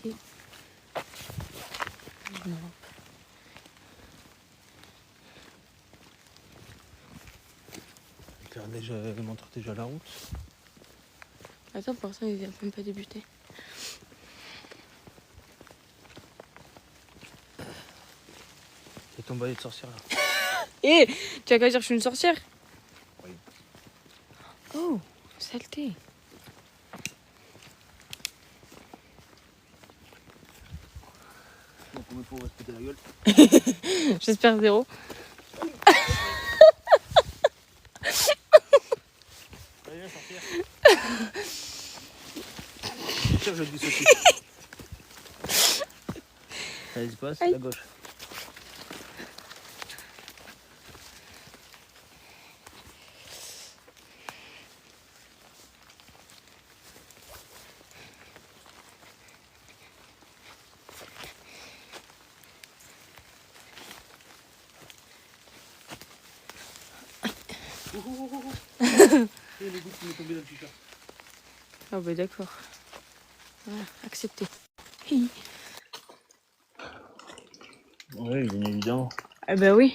ici. Non. Elle montre déjà la route. Attends, pour l'instant, il n'a même pas débuté. C'est ton balai de sorcière là. Eh, tu as qu'à dire que je suis une sorcière? Oui. Oh, saleté. Donc il faut respecter la gueule. J'espère 0. Allez, viens sortir. Chef, je te dis aussi. Allez, se passe, à gauche. Et les gouttes qui m'ont tombé dans le t-shirt. Ah bah d'accord. Voilà, accepté. Hi. Oui, bien évidemment. Ah bah oui.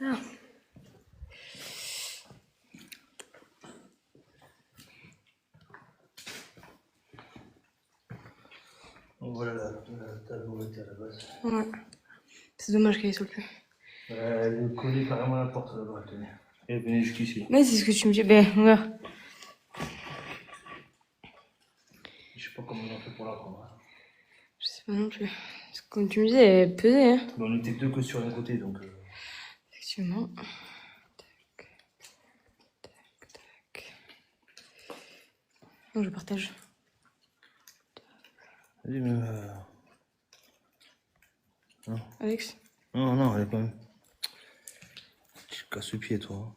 Ah. Donc voilà la table où elle était à la base. Ouais. C'est dommage qu'elle soit plus. Elle est collée carrément à la porte là-bas, tenez. Elle venait jusqu'ici. Mais c'est ce que tu me dis. Ben, regarde. Je sais pas comment ils ont fait pour la prendre. Je sais pas non plus. Parce que comme tu me disais, elle pesait, hein. Mais on était deux que sur un côté donc. Effectivement. Tac. Tac, tac. Non, je partage. Vas-y, mais. Non. Alex? Non, non, elle est quand même. Tu casses le pied, toi. Hein.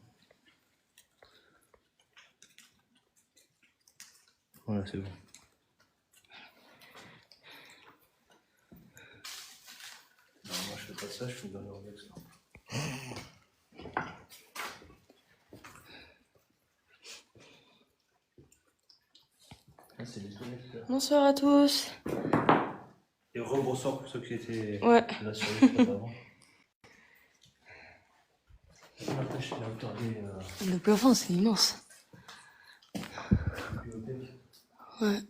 Voilà, c'est bon. Non, moi je fais pas ça, je fais dans le Rolex. Ah, c'est les toilettes là. Bonsoir à tous. Et rebonsoir pour ceux qui étaient là sur le spot avant. Attaché la hauteur des. Le plafond, c'est immense. Bibliothèques. Ouais.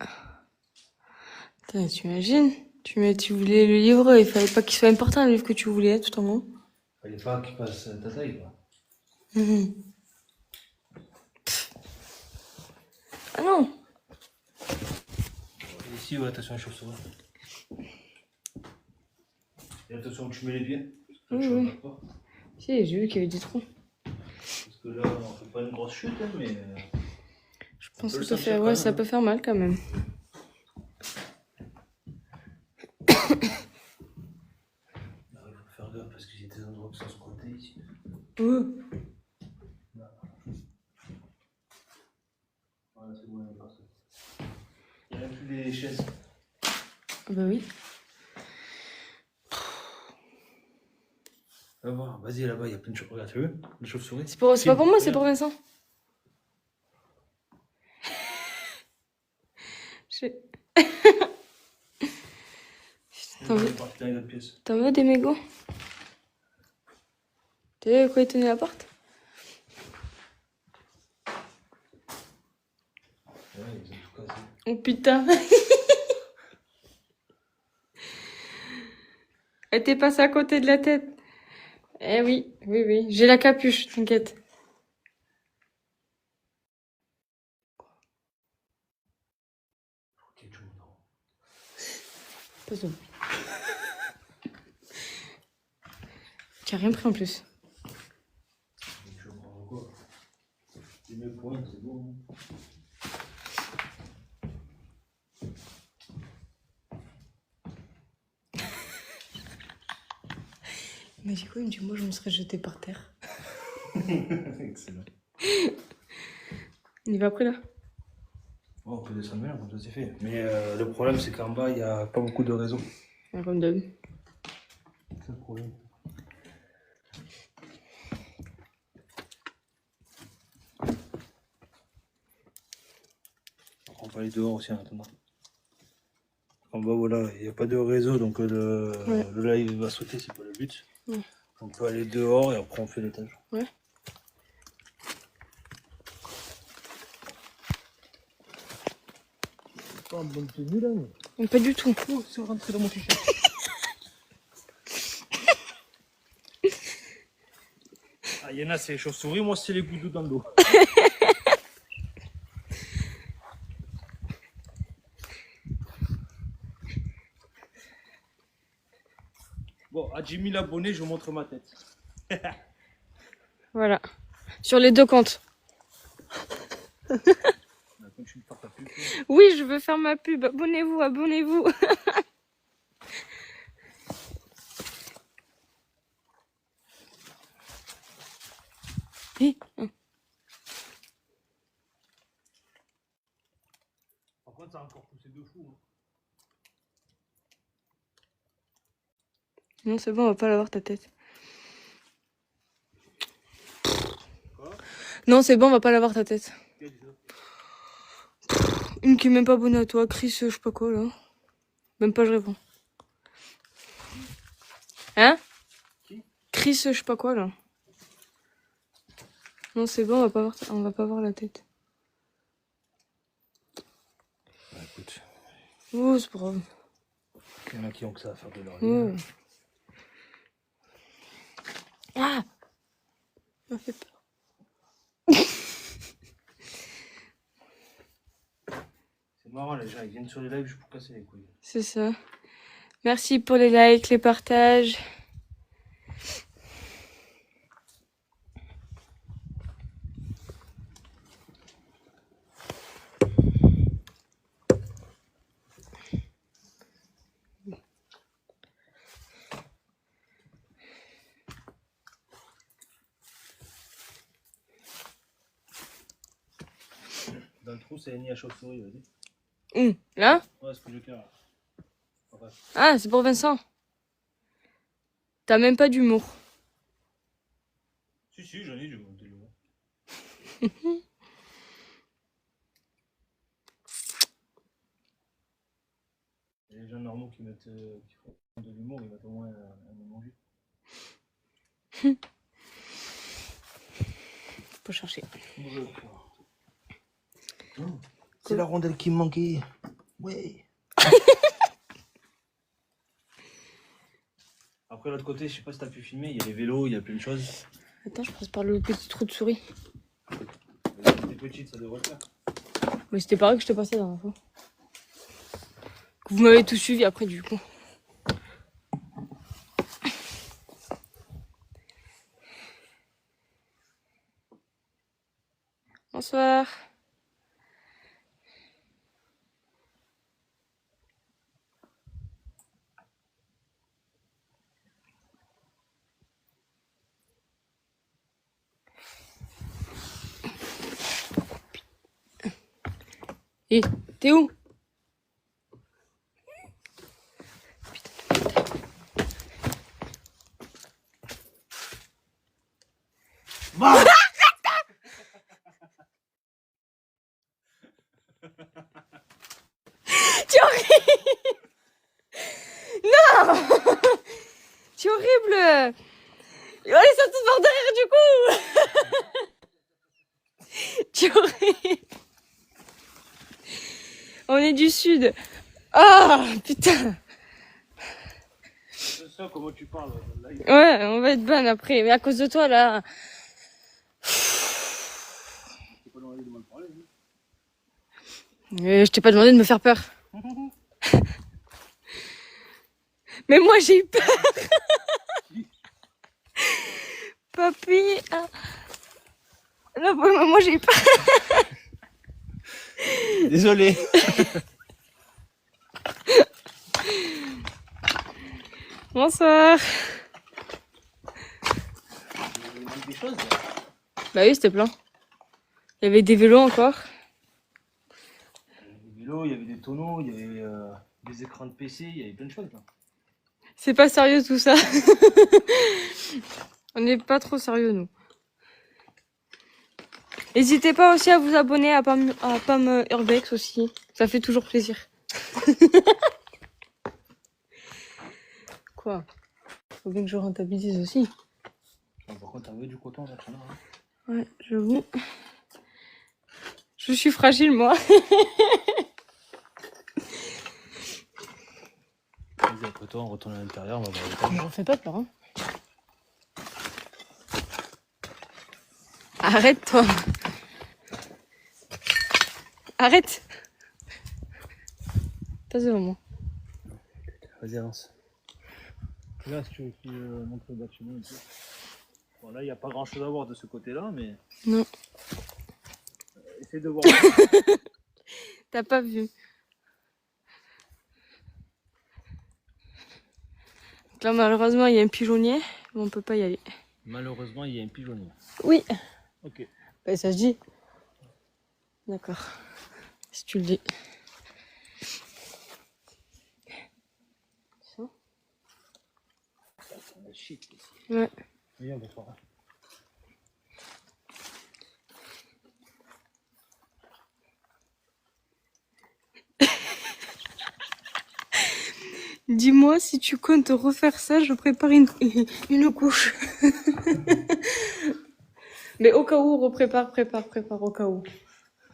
Putain, t'imagines? Tu voulais le livre, il fallait pas qu'il soit important le livre que tu voulais, tout en haut. Fallait pas qu'il passe ta taille, quoi. Ah non! Et ici, ouais, attention à la chauve-souris. Et attention où tu mets les pieds. Parce que Oui. pas. Si, j'ai vu qu'il y avait des trous. Parce que là, on fait pas une grosse chute, hein, mais. Je pense que ça peut faire mal quand même. Il faut faire gaffe parce qu'il y a des endroits qui sont squattés ici. Voilà, c'est bon, il y a personne. Il n'y a plus les chaises. Bah oui. Va voir, vas-y là-bas, il y a plein de choses. Regarde, tu veux? Les chauves-souris. C'est pas pour moi, c'est pour Vincent. T'en veux des mégots? T'as vu quoi il tenait la porte? Ouais, ils ont tout cassé. Oh putain! Elle t'est passée à côté de la tête. Eh oui, oui. J'ai la capuche, t'inquiète. Pas ça. Tu as rien pris en plus. Je prends quoi? C'est mes points, c'est bon. Mais du coup, il me dit, moi, je me serais jetée par terre. Excellent. Il va après là? Oh, on peut descendre bien, comme ça c'est fait. Mais le problème, c'est qu'en bas, il n'y a pas beaucoup de réseau. Comme d'hab. C'est le problème. On va aller dehors aussi en attendant. En bas, voilà, il n'y a pas de réseau, donc le live va sauter, c'est pas le but. Ouais. On peut aller dehors et après on fait l'étage. Ouais. Pas en bonne tenue là, mais... Pas du tout. Oh, c'est rentré dans mon t-shirt. Ah, il y en a, c'est les chauves-souris, moi c'est les goudous dans le dos. Bon, à 10 000 abonnés, je vous montre ma tête. Voilà. Sur les deux comptes. Continue de faire ta pub. Oui, je veux faire ma pub. Abonnez-vous, abonnez-vous. Par contre, ça a encore poussé de fou. Hein. Non, c'est bon, on va pas l'avoir ta tête. Quoi? Non, c'est bon, on va pas l'avoir ta tête. Qui a dit ça? Une qui est même pas abonnée à toi, Chris, je sais pas quoi là. Même pas je réponds. Hein? Qui? Chris, je sais pas quoi là. Non, c'est bon, on va pas voir la tête. Bah, écoute, Oh, c'est pas grave. il y en a qui ont que ça à faire de leur vie. Oh. Ah! Ça m'a fait peur. C'est marrant, les gens, ils viennent sur les lives juste pour casser les couilles. C'est ça. Merci pour les likes, les partages. Dans le trou, c'est une nid à chauve-souris, vas-y. Là? Ouais, c'est ce que je veux. Ouais. Ah, c'est pour Vincent. T'as même pas d'humour. Si, j'en ai du bon l'humour. Les gens normaux qui mettent qui font de l'humour, ils mettent au moins un manger. Faut chercher. C'est la rondelle qui me manquait. Ouais. Après, l'autre côté, je sais pas si t'as pu filmer, il y a les vélos, il y a plein de choses. Attends, je passe par le petit trou de souris. C'était petite, ça devrait le faire. Mais c'était pareil que je te passais la dernière fois. Que vous m'avez tout suivi après du coup. Bonsoir. Et t'es où? Bah C'est horrible. Non. C'est horrible. Oh, ils sont tous par derrière du coup. C'est horrible. On est du sud. Ah putain. C'est ça, comment tu parles là, Ouais, on va être bonne après. Mais à cause de toi là. C'est pas demandé de mal parler. Hein. Je t'ai pas demandé de me faire peur. Mais moi j'ai eu peur. Papy. Ah. Non, moi j'ai eu peur. Désolé. Bonsoir. Il manque des choses. Bah oui, c'était plein. Il y avait des vélos encore. stylos, il y avait des tonneaux, il y avait des écrans de PC, il y avait plein de choses là. C'est pas sérieux tout ça. On n'est pas trop sérieux, nous. N'hésitez pas aussi à vous abonner à Pam Urbex aussi. Ça fait toujours plaisir. Quoi? Faut bien que je rentabilise aussi. Par contre, t'as vu du coton là, tu vois, hein. Ouais, j'avoue. Je suis fragile, moi. Vas-y, après toi, on retourne à l'intérieur, on va voir l'étage. J'en fais pas peur, hein. Arrête, toi. Arrête. T'as devant moi. Vas-y, avance. Là, si tu veux qu'il montre le bâtiment et tout. Bon, là, il n'y a pas grand chose à voir de ce côté-là, mais. Non. Essaye de voir. T'as pas vu. Là, malheureusement, il y a un pigeonnier, mais on peut pas y aller. Malheureusement, il y a un pigeonnier. Oui. Ok. Bah, ça se dit. D'accord. Si tu le dis. Ça Shit. Ouais. Viens, on va voir. Dis-moi si tu comptes refaire ça, je prépare une couche. Mais au cas où, prépare au cas où.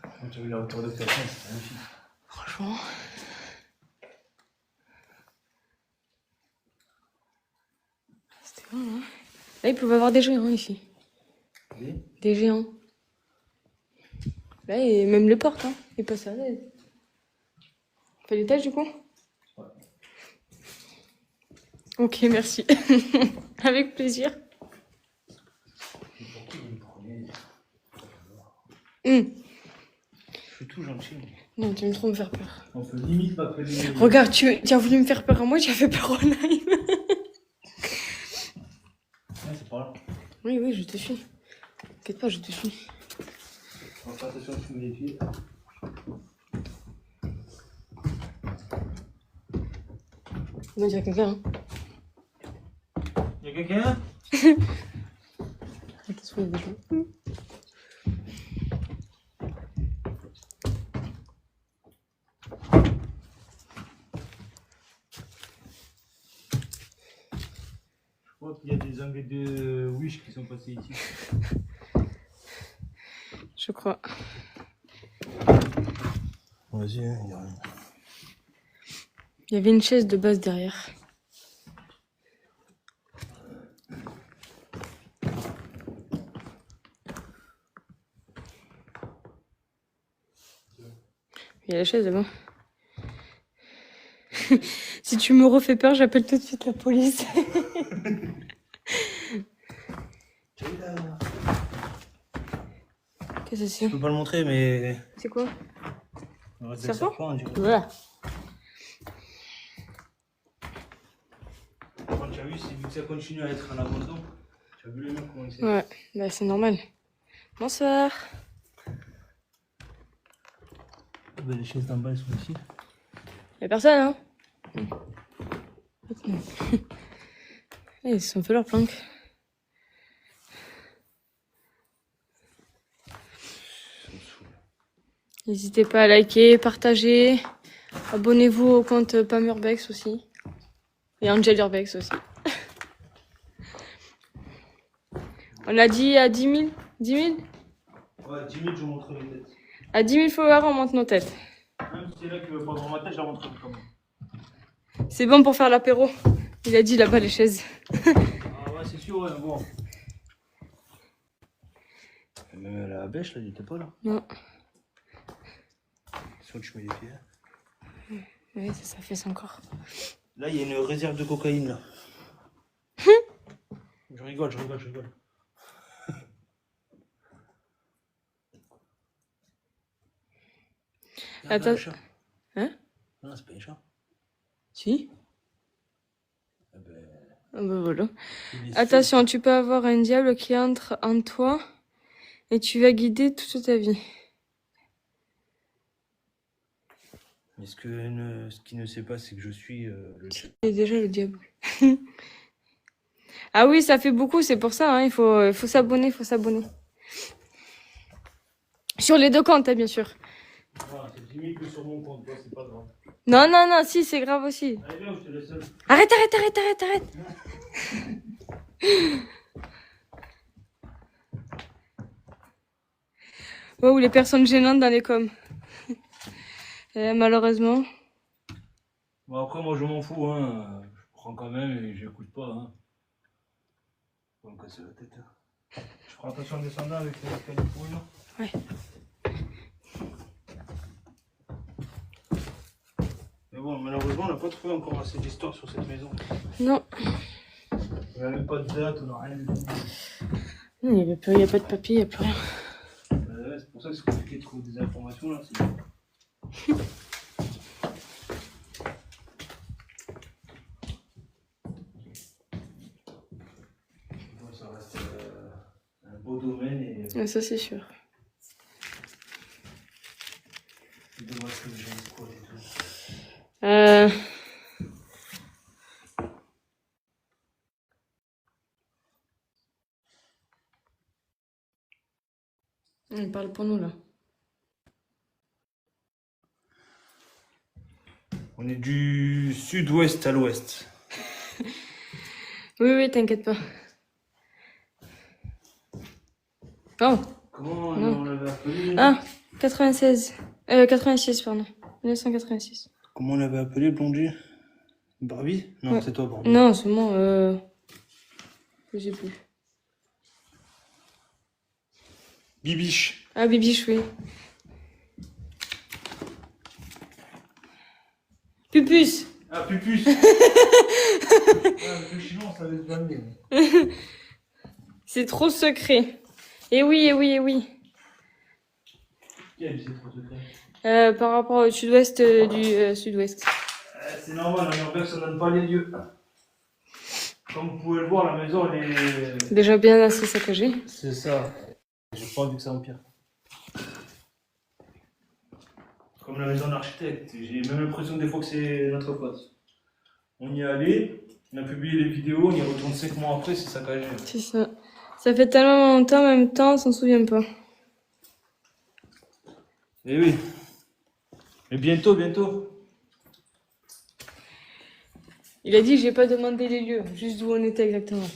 Quand tu as vu la hauteur de plafond, c'est magnifique. Franchement. C'était grand, hein. Là, ils peuvent avoir des géants ici. Des géants. Là, et même les portes, hein. Ils passent à l'aise. On fait l'étage du coup? Ouais. Ok, merci. Avec plaisir. Je suis tout gentil. Non, tu veux trop me faire peur. On peut limite pas prévenir. Regarde, tu as voulu me faire peur à moi, tu as fait peur au live. Ouais, c'est par là. Oui, oui, je te suis. T'inquiète pas, je te suis. On va faire attention si tu mets les pieds. Il y a quelqu'un, hein. Il y a quelqu'un? Attention, il y a des gens. Je crois qu'il y a des anglais de Wish qui sont passés ici. Je crois. Vas-y, il y a rien. Il y avait une chaise de base derrière. Il y a la chaise là-bas. Si tu me refais peur, j'appelle tout de suite la police. Qu'est-ce que c'est? Je peux pas le montrer, mais. C'est quoi? C'est le serpent, on dirait. Voilà. Quand tu as vu, vu que ça continue à être un abandon, tu as vu les mecs comment ils sont. Ouais, bah c'est normal. Bonsoir. Les chaises d'en bas, elles sont ici. Y'a personne, hein? Ils se sont fait leur planque. N'hésitez pas à liker, partager. Abonnez-vous au compte Pam Urbex aussi. Et Angel Urbex aussi. On a dit à 10 000? 10 000? Ouais, 10 000, je vous montre les têtes. À 10 000 followers, on monte nos têtes. Même si c'est là que pendant ma tête, je la montrerai quand même. C'est bon pour faire l'apéro. Il a dit là-bas les chaises. Ah ouais, c'est sûr, ouais, bon. Même la bêche, là, il était pas là. Non. Soit tu mets les pieds. Oui, ça fait ça encore. Là, il y a une réserve de cocaïne, là. Je rigole, je rigole, je rigole. Attends. Un chat. Hein? Non, c'est pas un chat. Si. Ah ben, Ah bah voilà. il est Attention, tu peux avoir un diable qui entre en toi et tu vas guider toute ta vie. Mais ce qu'il ne sait pas, c'est que je suis le diable. C'est déjà le diable. Ah oui, ça fait beaucoup, c'est pour ça, hein, il faut s'abonner, Sur les deux comptes, hein, bien sûr. Voilà, c'est 10 000 que sur mon compte, toi, c'est pas grave. Non, non, non, si, c'est grave aussi. Allez, viens, je te laisse seul. Arrête, arrête, arrête, arrête, arrête. Wow, les personnes gênantes dans les coms. Malheureusement. Bon, après, moi, je m'en fous, hein. Je prends quand même et j'écoute pas, hein. Faut me casser la tête, hein. Je ferai attention en descendant avec les calipouilles, là. Ouais. Mais bon, malheureusement, on n'a pas trouvé encore assez d'histoire sur cette maison. Non. Il n'y a même pas de date, on n'a rien du tout. Il n'y a pas de papier, il n'y a plus rien. Ouais, c'est pour ça que c'est compliqué de trouver des informations, là. Bon, ça reste un beau domaine et Ah, ça, c'est sûr. c'est dommage que j'ai une squat et tout. Il parle pour nous, là. On est du sud-ouest à l'ouest. Oui, oui, t'inquiète pas. Oh, Comment non. on l'avait appelé? Ah, 96. 86, pardon. 1986. Comment on l'avait appelé, Blondie? Barbie? Non, Ouais. c'est toi, Barbie. Non, c'est moi, je sais plus. Bibiche. Ah, Bibiche, oui. Pupus. Ah, Pupus. Le chinois, on savait jamais. C'est trop secret. Eh oui, eh oui, eh oui. Quel, c'est trop secret? Par rapport au sud-ouest du sud-ouest. C'est normal, en urbex, on donne pas les lieux. Comme vous pouvez le voir, la maison, elle est... Déjà bien assez saccagé. C'est ça. J'ai pas envie que ça empire. Comme la maison d'architecte, j'ai même l'impression des fois que c'est notre faute. On y est allé, on a publié les vidéos, on y retourne 5 mois après, c'est saccagé. C'est ça. Ça fait tellement longtemps, en même temps, on s'en souvient pas. Eh oui. Mais bientôt, bientôt. Il a dit que j'ai pas demandé les lieux, juste d'où on était exactement.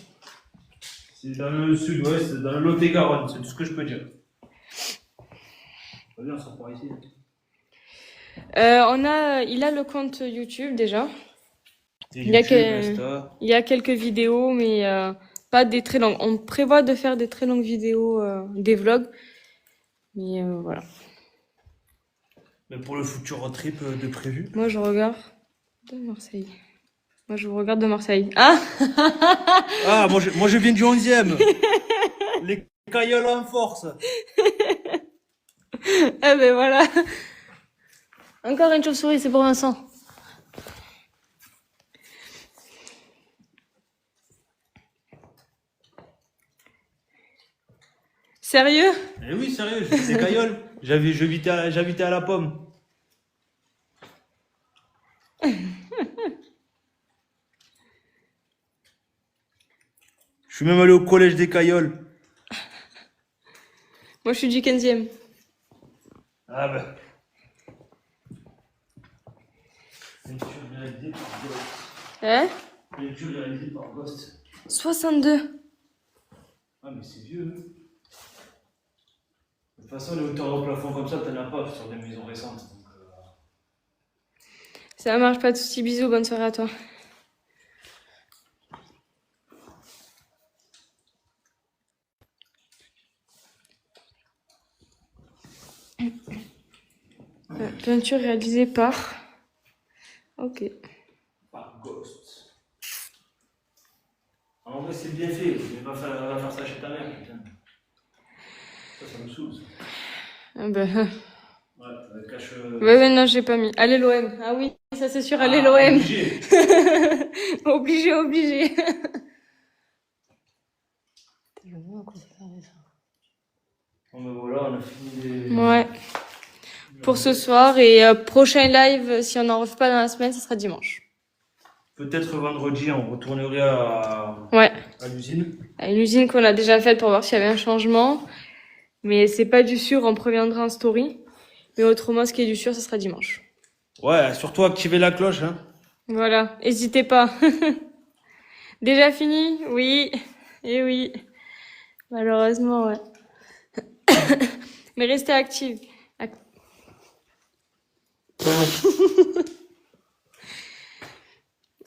C'est dans le sud-ouest, dans le Lot-et-Garonne, c'est tout ce que je peux dire. Vas-y, on sort par ici. Il a le compte YouTube déjà. Il y a quelques vidéos, mais pas des très longues. On prévoit de faire des très longues vidéos, des vlogs. Mais voilà. Mais pour le futur road trip de prévu. Moi, je regarde de Marseille. Moi, je vous regarde de Marseille. Ah! Ah, moi je viens du 11e. Les cailloles en force. Ah ben voilà. Encore une chauve-souris, c'est pour Vincent. Sérieux? Eh oui, sérieux, je vis des cailloles. J'habitais à la Pomme. Je suis même allé au collège des cailloles. Moi, je suis du 15e. Ah ben. Peinture réalisée par Ghost. Hein? Peinture réalisée par Ghost. 62. Ah mais c'est vieux. Hein. De toute façon, les hauteurs au plafond comme ça, t'en as pas sur des maisons récentes. Donc, Ça marche, pas de soucis. Bisous, bonne soirée à toi. Peinture réalisée par... Ok. par Ghost. En vrai, c'est bien fait. Mais va faire ça chez ta mère, putain. Ça me saoule. Ça. Ah ben... Ouais, ça cache. Ouais, non, j'ai pas mis. Allez, l'OM. Ah oui, ça c'est sûr, allez, l'OM. Obligé. Obligé, obligé. Bon, ben voilà, on a fini les... Ouais. pour ce soir. Et prochain live, si on n'en refait pas dans la semaine, ça sera dimanche. Peut-être vendredi, on retournerait à l'usine. À une usine qu'on a déjà faite pour voir s'il y avait un changement. Mais c'est pas du sûr, on préviendra en story. Mais autrement, ce qui est du sûr, ça sera dimanche. Ouais, surtout activer la cloche, hein. Voilà, n'hésitez pas. Déjà fini? Oui. Et oui. Malheureusement, ouais. Mais restez actifs.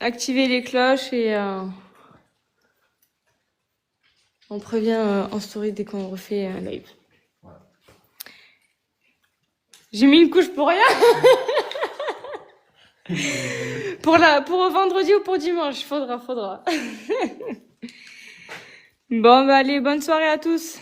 Activez les cloches et on prévient en story dès qu'on refait un live. Ouais. J'ai mis une couche pour rien. pour vendredi ou pour dimanche, faudra. Bon, bah allez, bonne soirée à tous.